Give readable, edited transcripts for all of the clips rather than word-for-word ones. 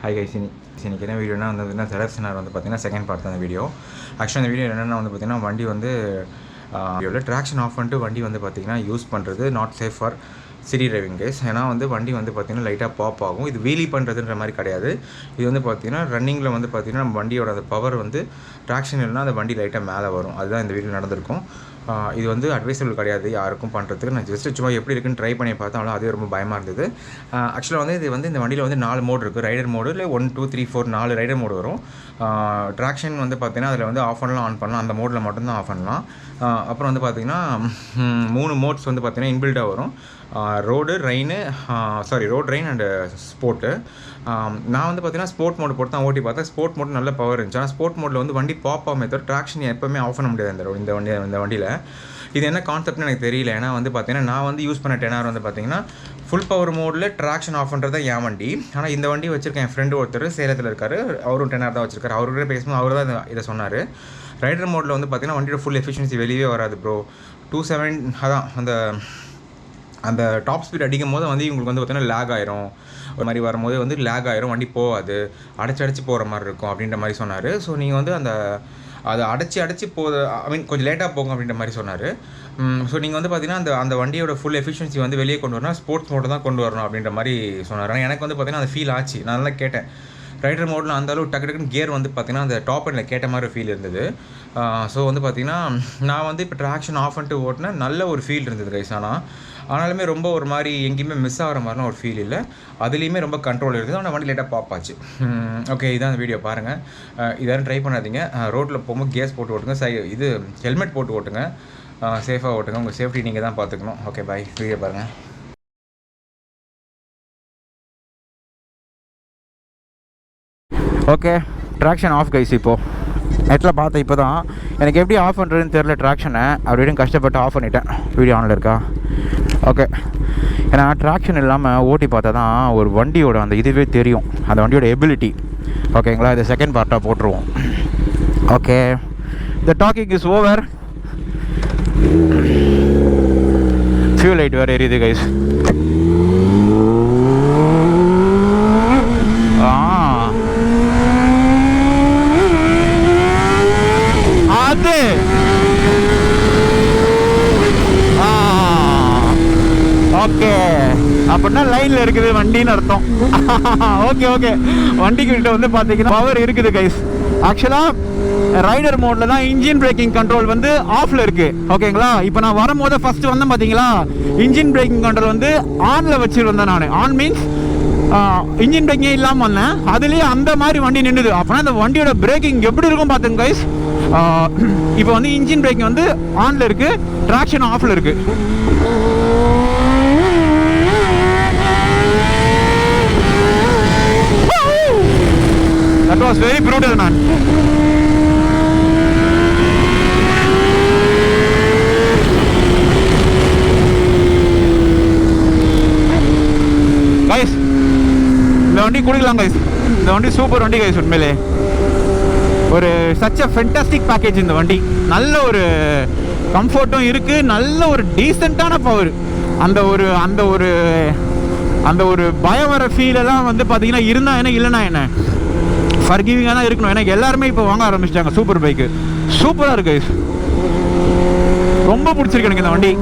Hi guys, இன்னைக்கு என்ன வீடியோனா வந்து செலக்ஷனர் வந்து பார்த்தீங்கன்னா செகண்ட் பார்ட் தான் அந்த வீடியோ. ஆக்சுவலாக அந்த வீடியோ என்னென்னா வந்து பார்த்தீங்கன்னா வண்டி வந்து வீடியோவில் ட்ராக்ஷன் ஆஃப் பண்ணிட்டு வண்டி வந்து பார்த்தீங்கன்னா யூஸ் பண்ணுறது not safe for city driving case. ஏன்னா வந்து வண்டி வந்து பார்த்திங்கன்னா லைட்டாக பாப் ஆகும். இது வீலி பண்ணுறதுன்ற மாதிரி கிடையாது. இது வந்து பார்த்திங்கன்னா ரன்னிங்கில் வந்து பார்த்திங்கன்னா நம்ம வண்டியோட அந்த பவர் வந்து ட்ராக்ஷன் இல்லைனா அந்த வண்டி லைட்டாக மேலே வரும். அதுதான் இந்த வீடியோ நடந்திருக்கும். இது வந்து அட்வைசபிள் கிடையாது யாருக்கும் பண்ணுறதுக்கு. நான் ஜஸ்ட்டு சும்மா எப்படி இருக்குன்னு ட்ரை பண்ணி பார்த்தாலும் அதே ரொம்ப பயமாக இருந்தது. ஆக்சுவலாக வந்து இது வந்து இந்த வண்டியில் வந்து 4 மோடு இருக்குது. ரைடர் மோடு இல்லை 1 2 3 4 4 ரைடர் மோடு வரும். ட்ராக்ஷன் வந்து பார்த்திங்கன்னா அதில் வந்து ஆஃப் பண்ணலாம் ஆன் பண்ணலாம். அந்த மோடில் மட்டும்தான் ஆஃப் பண்ணலாம். அப்புறம் வந்து பார்த்திங்கன்னா 3 மோட்ஸ் வந்து பார்த்திங்கன்னா இன்பில்டாக வரும். Road rain and sport. நான் வந்து பார்த்தீங்கன்னா ஸ்போர்ட் மோடு போட்டு தான் ஓட்டி பார்த்தேன். ஸ்போர்ட் மோட் நல்ல பவர் இருந்துச்சு. ஆனால் ஸ்போர்ட் மோடில் வந்து வண்டி பாப் ஆகாமல் தவிர ட்ராக்ஷன் எப்போவுமே ஆஃப் பண்ண முடியாது இந்த வண்டியில். இது என்ன கான்செப்ட்னு எனக்கு தெரியல. ஏன்னா வந்து பார்த்தீங்கன்னா நான் வந்து யூஸ் பண்ண 10R வந்து பார்த்தீங்கன்னா ஃபுல் பவர் மோடில் ட்ராக்ஷன் ஆஃப் பண்ணுறது என் வண்டி. ஆனால் இந்த வண்டி வச்சுருக்கேன் என் ஃப்ரெண்டு ஒருத்தர் சேலத்தில் இருக்கார். அவரும் 10R தான் வச்சுருக்காரு. அவர்கிட்ட பேசும்போது அவர் தான் இதை சொன்னார். ரைடர் மோடில் வந்து பார்த்தீங்கன்னா வண்டியோட ஃபுல் எஃபிஷியன்சி வெளியே வராது ப்ரோ. 27 அதான் அந்த டாப் ஸ்பீட் அடிக்கும் போது வந்து இவங்களுக்கு வந்து பார்த்தீங்கன்னா லேக் ஆயிரும். ஒரு மாதிரி வரும்போது வந்து லேக் ஆயிரும், வண்டி போகாது, அடைச்சி போகிற மாதிரி இருக்கும் அப்படின்ற மாதிரி சொன்னார். ஸோ நீங்கள் வந்து அதை அடைச்சி போகுது, ஐ மீன் கொஞ்சம் லேட்டாக போகும் அப்படின்ற மாதிரி சொன்னார். ஸோ நீங்கள் வந்து பார்த்தீங்கன்னா அந்த வண்டியோட ஃபுல் எஃபிஷியன்சி வந்து வெளியே கொண்டு வரணும், ஸ்போர்ட்ஸ் மோட்டை தான் கொண்டு வரணும் அப்படின்ற மாதிரி சொன்னார். ஆனால் எனக்கு வந்து பார்த்தீங்கன்னா அந்த ஃபீல் ஆச்சு. நான் நல்லா கேட்டேன். ரைடர் மோடில் அந்த அளவு டக்குன்னு கியர் வந்து பார்த்திங்கன்னா அந்த டாப் எண்டில் கேட்ட மாதிரி ஃபீல் இருந்தது. ஸோ வந்து பார்த்திங்கன்னா நான் வந்து இப்போ ட்ராக்ஷன் ஆஃப் பண்ணிட்டு ஓட்டினா நல்ல ஒரு ஃபீல் இருந்தது கைஸ். ஆனாலுமே ரொம்ப ஒரு மாதிரி எங்கேயுமே மிஸ் ஆகிற மாதிரிலாம் ஒரு ஃபீல் இல்லை. அதுலேயுமே ரொம்ப கண்ட்ரோல் இருக்குது. ஆனால் வண்டி லேட்டாக பாப்பாச்சு. ஓகே, இதான் அந்த வீடியோ பாருங்கள். இதெல்லாம் ட்ரை பண்ணாதீங்க. ரோட்டில் போகும்போது கேஸ் போட்டு ஓட்டுங்க. இது ஹெல்மெட் போட்டு ஓட்டுங்க. சேஃபாக ஓட்டுங்க. உங்கள் சேஃப்டி நீங்கள் தான் பார்த்துக்கணும். Okay, bye. வீடியோ பாருங்கள். Okay, traction off guys. இப்போது நெட்டில் பார்த்தேன். இப்போ தான் எனக்கு எப்படி ஆஃப் பண்ணுறதுன்னு தெரில ட்ராக்ஷனை. அப்படின்னு கஷ்டப்பட்டு ஆஃப் பண்ணிட்டேன். வீடியோ ஆனில் இருக்கா? ஓகே. ஏன்னா ட்ராக்ஷன் இல்லாமல் ஓட்டி பார்த்தா தான் ஒரு வண்டியோட அந்த இதுவே தெரியும், அந்த வண்டியோட எபிலிட்டி. ஓகேங்களா? இதை செகண்ட் பார்ட்டாக போட்டுருவோம். Okay, the docking is over. Fuel light வேறு எரியுது கைஸ். ஓகே, அப்படின்னா லைனில் இருக்குது வண்டின்னு அர்த்தம். ஓகே, வண்டிக்கிட்ட வந்து பார்த்தீங்கன்னா பவர் இருக்குது கைஸ். ஆக்சுவலாக ரைடர் மோடில் தான் இன்ஜின் பிரேக்கிங் கண்ட்ரோல் வந்து ஆஃபில் இருக்குது. ஓகேங்களா? இப்போ நான் வரும்போது ஃபஸ்ட்டு வந்தேன் பார்த்தீங்களா, இன்ஜின் பிரேக்கிங் கண்ட்ரோல் வந்து ஆனில் வச்சுட்டு வந்தேன் நான். ஆன் மீன்ஸ் இன்ஜின் பிரேக்கிங்கே இல்லாமல் வந்தேன். அதுலேயே அந்த மாதிரி வண்டி நின்றுது. அப்படின்னா அந்த வண்டியோட பிரேக்கிங் எப்படி இருக்கும் பார்த்துங்க கைஸ். இப்போ வந்து இன்ஜின் பிரேக்கிங் வந்து ஆனில் இருக்குது, ட்ராக்ஷன் ஆஃபில் இருக்குது. That was very brutal, man. Guys, இந்த வண்டி குடிக்கலாம் கைஸ். இந்த வண்டி சூப்பர் வண்டி கைஸ். உண்மையிலே ஒரு சச் அ ஃபென்டாஸ்டிக் பேக்கேஜ் இந்த வண்டி. நல்ல ஒரு கம்ஃபர்ட்டும் இருக்குது, நல்ல ஒரு டீசெண்டான பவர். அந்த ஒரு பயம் வர ஃபீலெல்லாம் வந்து பார்த்தீங்கன்னா இருந்தா என்ன இல்லைனா என்ன ஃபர்கிவிங்காக தான் இருக்கணும். எனக்கு எல்லாருமே இப்போ வாங்க ஆரம்பிச்சிட்டாங்க சூப்பர் பைக்கு. சூப்பராக இருக்கு கைஸ். ரொம்ப பிடிச்சிருக்கு எனக்கு இந்த வண்டி.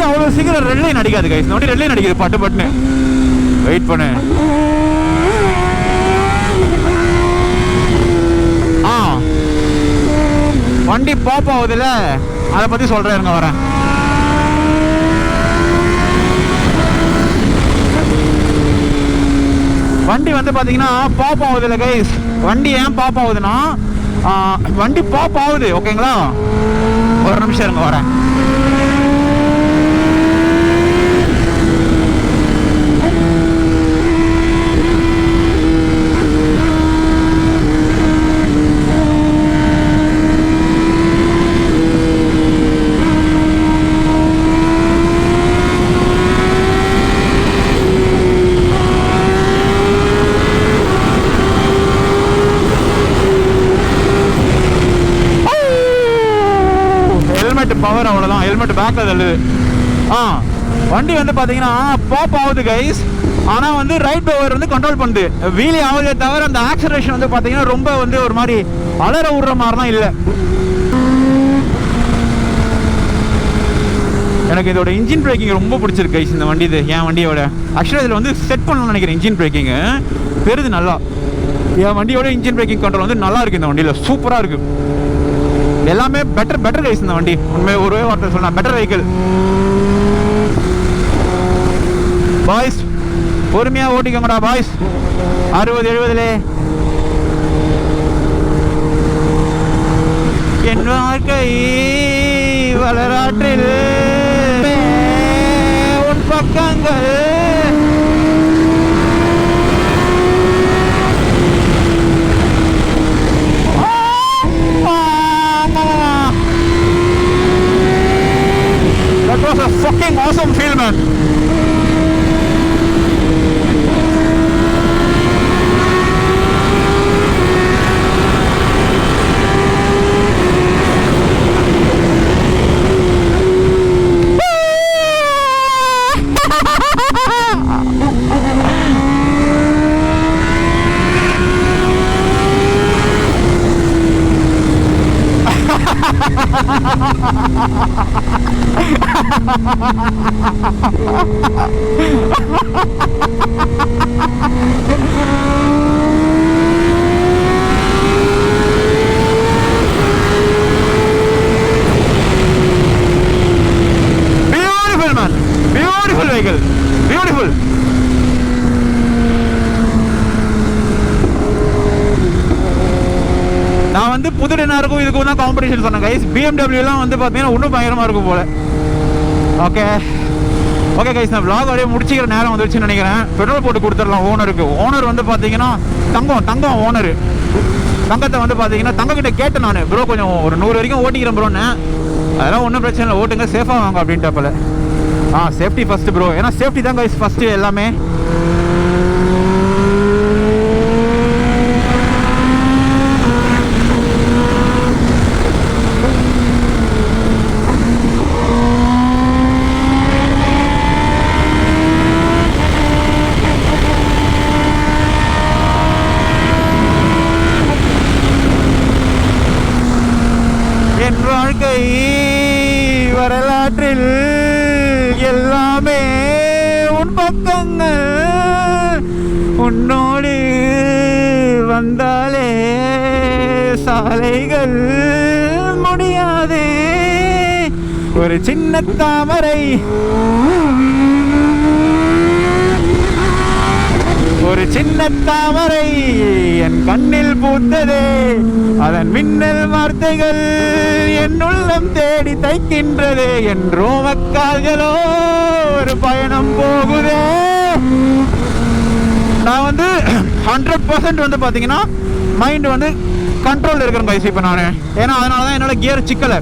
அவ்வளோ சீக்கிரம் ரெட் லைன் அடிக்காது கைஸ். இந்த வண்டி ரெட் லைன் அடிக்குது பட்டுன்னு. வெயிட் பண்ணு. வண்டி பாப் ஆகுதுல்ல, அதை பற்றி சொல்கிறேன், இருங்க வரேன். வண்டி வந்து பார்த்தீங்கன்னா பாப் ஆகுதுல்ல கைஸ். வண்டி ஏன் பாப் ஆகுதுன்னா வண்டி பாப் ஆகுது. ஓகேங்களா? ஒரு நிமிஷம் இருங்க வரேன். பேக்கில் தள்ளுது. வண்டி வந்து பார்த்தீங்கன்னா பாப் ஆகுது கைஸ். ஆனால் வந்து ரைட் பவர் வந்து கண்ட்ரோல் பண்ணுது, வீலி ஆகுதே தவிர அந்த ஆக்சலரேஷன் வந்து பார்த்தீங்கன்னா ரொம்ப வந்து ஒரு மாதிரி அலற விடுற மாதிரிலாம் இல்லை. எனக்கு இதோட இன்ஜின் பிரேக்கிங் ரொம்ப பிடிச்சிருக்கு கைஸ் இந்த வண்டி. இது என் வண்டியோட ஆக்சுவலாக இதில் வந்து செட் பண்ணணும்னு நினைக்கிறேன். இன்ஜின் பிரேக்கிங்கு பெருது நல்லா. என் வண்டியோட இன்ஜின் பிரேக்கிங் கண்ட்ரோல் வந்து நல்லா இருக்குது இந்த வண்டியில், சூப்பராக இருக்குது. எல்லாமே பெட்டர் கைஸ் இந்த வண்டி. உண்மையை ஒரே வார்த்தை சொல்லலாம், பெட்டர் வெஹிக்கிள். பாய்ஸ் பொறுமையாக ஓட்டிக்கோங்கடா பாய்ஸ். 60-70 என் வாழ்க்கை வளராற்றில் உன் பக்கங்கள். That was a fucking awesome feel, man. Beautiful man, beautiful vehicle, beautiful. நான் வந்து புது டினாருக்கும் இதுக்கும் தான் காம்படிஷன் சொன்னேன் கைஸ். பிஎம்டபிள்யூலாம் வந்து பார்த்தீங்கன்னா இன்னும் பயங்கரமாக இருக்கும் போல. ஓகே கைஸ், நான் vlog அப்படியே முடிச்சிக்கிற நேரம் வந்துருச்சுன்னு நினைக்கிறேன். பெட்ரோல் போட்டு கொடுத்துடலாம் ஓனருக்கு. ஓனர் வந்து பார்த்தீங்கன்னா தங்கம் ஓனர். தங்கத்தை வந்து பார்த்தீங்கன்னா தங்கக்கிட்ட கேட்டேன் நான், ப்ரோ கொஞ்சம் ஒரு 100 வரைக்கும் ஓட்டிக்கிறேன் ப்ரோன்னு. அதெல்லாம் ஒன்றும் பிரச்சனை இல்லை, ஓட்டுங்க சேஃபாக வாங்க அப்படின்ட்டாப்பல. சேஃப்டி ஃபஸ்ட்டு ப்ரோ, ஏன்னா சேஃப்டி தான் கைஸ் ஃபஸ்ட்டு எல்லாமே. என் வாழ்க்கை வரலாற்றில் எல்லாமே உன் பக்கங்கள். உன்னோடு வந்தாலே சாலைகள் முடியாது. ஒரு சின்ன தாமரை, ஒரு சின்ன தாமரை என் கண்ணில் பூத்ததே, அதன் மின்னல் வார்த்தைகள் என் உள்ளம் தேடி தைக்கின்றது. என் ரோமக்கால்களோ ஒரு பயணம் போகுதே. நான் வந்து 100% வந்து பார்த்தீங்கன்னா மைண்ட் வந்து கண்ட்ரோலில் இருக்கிறேன் கைஸ் இப்போ நான். ஏன்னா அதனால தான் என்னால் கியர் சிக்கலை.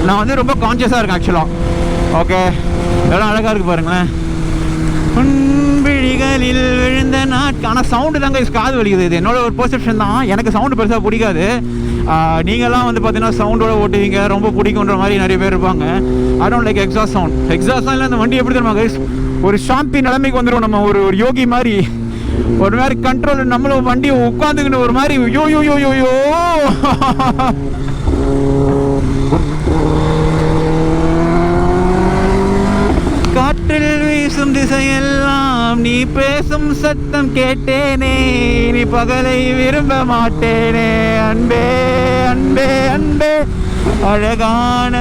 நான் வந்து ரொம்ப கான்சியஸாக இருக்கேன் ஆக்சுவலாக. ஓகே, இதெல்லாம் அழகாக இருக்குது பாருங்களேன். விழிகளில் விழுந்த ஆனால் சவுண்டு தாங்க காது வலிக்குது. இது என்னோட ஒரு பெர்செப்ஷன் தான். எனக்கு சவுண்டு பெருசாக பிடிக்காது. நீங்கள்லாம் வந்து பார்த்தீங்கன்னா சவுண்டோட ஓட்டுவீங்க, ரொம்ப பிடிக்குன்ற மாதிரி நிறைய பேர் இருப்பாங்க. I don't like exhaust sound. Exhaust இல்லை, அந்த வண்டி எப்படி தெரியுமா கைஸ், ஒரு ஷாம்பி நிலைமைக்கு வந்துடும். நம்ம ஒரு யோகி மாதிரி ஒரு மாதிரி கண்ட்ரோல், நம்மளும் வண்டியை உட்காந்துக்கின்னு ஒரு மாதிரி யோ யோ யோ யோ யோ. காற்றில் வீசும் திசையெல்லாம் நீ பேசும் சத்தம் கேட்டேனே, நீ பகலை விரும்ப மாட்டேனே. அன்பே அன்பே அன்பே, அழகான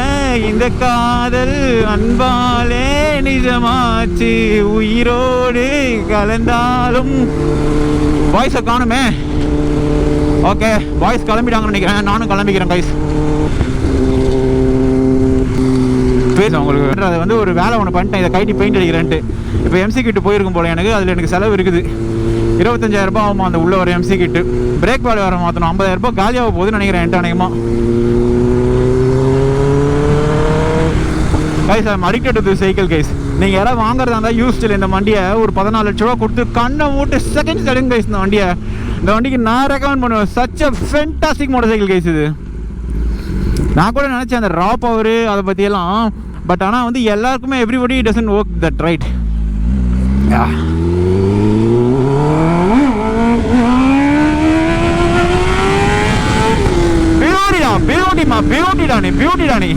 இந்த காதல் அன்பாலே நிஜமாச்சு, உயிரோடு கலந்தாலும். வாய்ஸை காணுமே. ஓகே, வாய்ஸ் கிளம்பிட்டாங்கன்னு நினைக்கிறேன். நானும் கிளம்பிக்கிறேன் கைஸ். உங்களுக்கு அதை வந்து ஒரு வேலை ஒன்று பண்ணிட்டேன், இதை கைட்டி பெயிண்ட் அடிக்கிறேன்ட்டு. இப்போ எம்சி கிட்டு போயிருக்கும் போல எனக்கு. அதில் எனக்கு செலவு இருக்குது. 25,000 ரூபாய் ஆகுமா அந்த உள்ள வர எம்சி கிட்டு. பிரேக் பால் வேறு மாற்றணும். 50,000 ரூபாய் காலியாக போகுதுன்னு நினைக்கிறேன் என்கிட்ட அநேகமாக. Guys, I'm addicted to this vehicle guys. நீங்கள் யாராவது வாங்குறதா இருந்தால் யூஸ்டில் இந்த வண்டியை ஒரு 14 லட்ச ரூபா கொடுத்து கண்ணை மூட்டு செகண்ட்ஸ் எடுங்க கைஸ். இந்த வண்டியை, இந்த வண்டிக்கு நான் ரெக்கமெண்ட் பண்ணுவேன். Such a fantastic motor cycle guys இது. நான் கூட நினச்சேன் அந்த ரா பவர் அதை பற்றியெல்லாம். பட் ஆனால் வந்து எல்லாருக்குமே everybody doesn't work that right. பியூட்டிடா நீ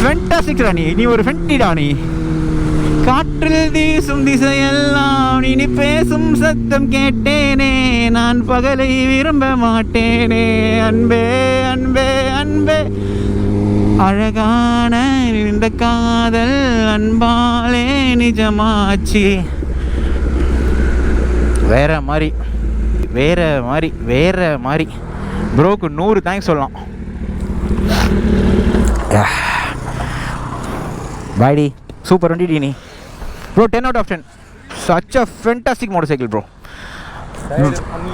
ஃபென்டாஸ்டிக் ராணி, நீ ஒரு ஃபென்டி ராணி. காற்றில் வீசும் திசையெல்லாம் நீ பேசும் சத்தம் கேட்டேனே, நான் பகலை விரும்ப மாட்டேனே. அன்பே அன்பே அன்பே, அழகான இந்த காதல் அன்பாலே நிஜமாச்சு. வேற மாதிரி வேற மாதிரி வேற மாதிரி. ப்ரோக்கு 100 தேங்க்ஸ் சொல்லலாம். பாய்டி, சூப்பர் வண்டி நீ bro. 10 out of 10. Such a fantastic motorcycle bro.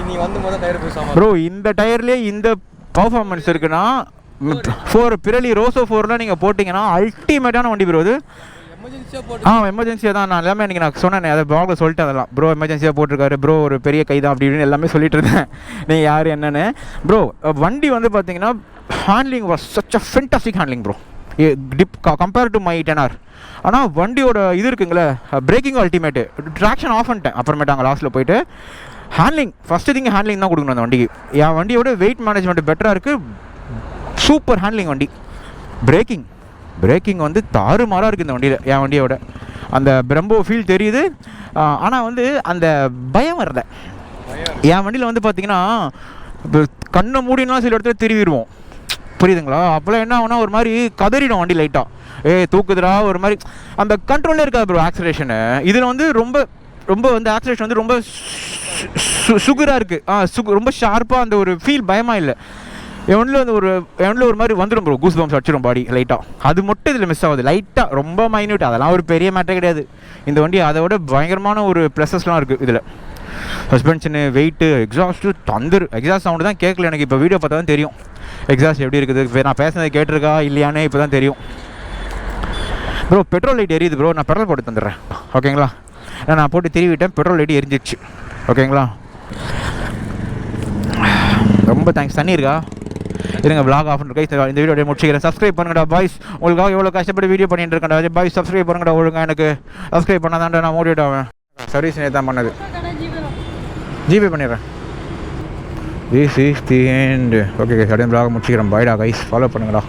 நீ வந்து மொத டயர் பேசாம ப்ரோ, இந்த டயர்லேயே இந்த பர்ஃபார்மன்ஸ் இருக்குன்னா 4 Pirelli Rosso 4லாம் நீங்கள் போட்டிங்கன்னா அல்டிமேட்டான வண்டி ப்ரோ. அது எமர்ஜென்சியாக தான். நான் எல்லாமே இன்றைக்கி நான் சொன்னேன், அதை ப்ளாகில் சொல்லிட்டேன். அதெல்லாம் ப்ரோ எமர்ஜென்சியாக போட்டிருக்காரு ப்ரோ, ஒரு பெரிய கை தான் அப்படி இப்படின்னு எல்லாமே சொல்லிட்டு இருந்தேன். நீங்கள் யார் என்னென்னு ப்ரோ. வண்டி வந்து பார்த்தீங்கன்னா handling was such a fantastic handling bro, compare to my 10R. ஆனால் வண்டியோட இது இருக்குங்களே, பிரேக்கிங் அல்டிமேட்டு. ட்ராக்ஷன் ஆஃப் பண்ணிட்டேன் அப்புறமேட்டு அங்கே லாஸ்ட்டில் போயிட்டு. ஹேண்ட்லிங் ஃபஸ்ட்டு திங் ஹேண்ட்லிங் தான் கொடுக்கணும் அந்த வண்டிக்கு. என் வண்டியோட வெயிட் மேனேஜ்மெண்ட் பெட்டராக இருக்குது. சூப்பர் ஹேண்ட்லிங் வண்டி. பிரேக்கிங் வந்து தாறுமாறாக இருக்குது இந்த வண்டியில், என் வண்டியோட. அந்த பிரம்போ ஃபீல் தெரியுது. ஆனால் வந்து அந்த பயம் வரல என் வண்டியில். வந்து பார்த்திங்கன்னா இப்போ கண்ணை மூடினா சில இடத்துல திருவிடுவோம், புரியுதுங்களா? அப்போல்லாம் என்ன ஆகுனா ஒரு மாதிரி கதறிடும் வண்டி லைட்டாக. தூக்குதுடா ஒரு மாதிரி. அந்த கண்ட்ரோலே இருக்காது ப்ரோ ஆக்சிலேஷனு. இதில் வந்து ரொம்ப வந்து ஆக்சிலேஷன் வந்து ரொம்ப சுகராக இருக்குது. ரொம்ப ஷார்ப்பாக அந்த ஒரு ஃபீல் பயமாக இல்லை. என் வண்டியில் ஒரு மாதிரி வந்துடும் ப்ரோ, கூஸ் பம்ப்ஸ் அடிச்சிடும் பாடி லைட்டாக. அது மட்டும் இதில் மிஸ் ஆகுது லைட்டாக, ரொம்ப மைன்யூட். அதெல்லாம் ஒரு பெரிய மேட்டரே கிடையாது இந்த வண்டி. அதை விட பயங்கரமான ஒரு ப்ளஸஸ்லாம் இருக்குது இதில். சஸ்பென்ஷனு, வெயிட்டு, எக்ஸாஸ்ட்டு, எக்ஸாஸ்ட் சவுண்டு தான் கேட்கல எனக்கு. இப்போ வீடியோ பார்த்தா தான் தெரியும் எக்ஸாஸ்ட் எப்படி இருக்குது. நான் பேசுனதை கேட்டிருக்கா இல்லையானே இப்போ தான் தெரியும் ப்ரோ. பெட்ரோல் லைட் எரியுது ப்ரோ, நான் பெட்ரோல் போட்டு தந்துடுறேன் ஓகேங்களா? நான் போட்டு திருவிட்டேன், பெட்ரோல் லைட் எரிஞ்சிடுச்சு ஓகேங்களா? ரொம்ப தேங்க்ஸ். தண்ணி இருக்கா? இருங்க, விளாக் ஆஃப் பண்ணிருக்கா. இந்த வீடியோ முடிச்சுக்கிறேன். சப்ஸ்கிரைப் பண்ணுங்கடா பாய்ஸ். உங்களுக்காக எவ்வளோ கஷ்டப்பட்டு வீடியோ பண்ணிட்டு இருக்கேன் பாய்ஸ். சப்ஸ்கிரைப் பண்ணுங்கடா ஒழுங்கா. எனக்கு சப்ஸ்கிரைப் பண்ணாதான்டா நான் மோட்டிவேட் ஆவேன். சர்வீஸ் நேற்று தான் பண்ணது, ஜிபே பண்ணிடுறேன். This is the end. Okay guys, அப்படியே விளாக் முடிச்சுக்கிறேன். பாய்டா கைஸ், ஃபாலோ பண்ணுங்கடா.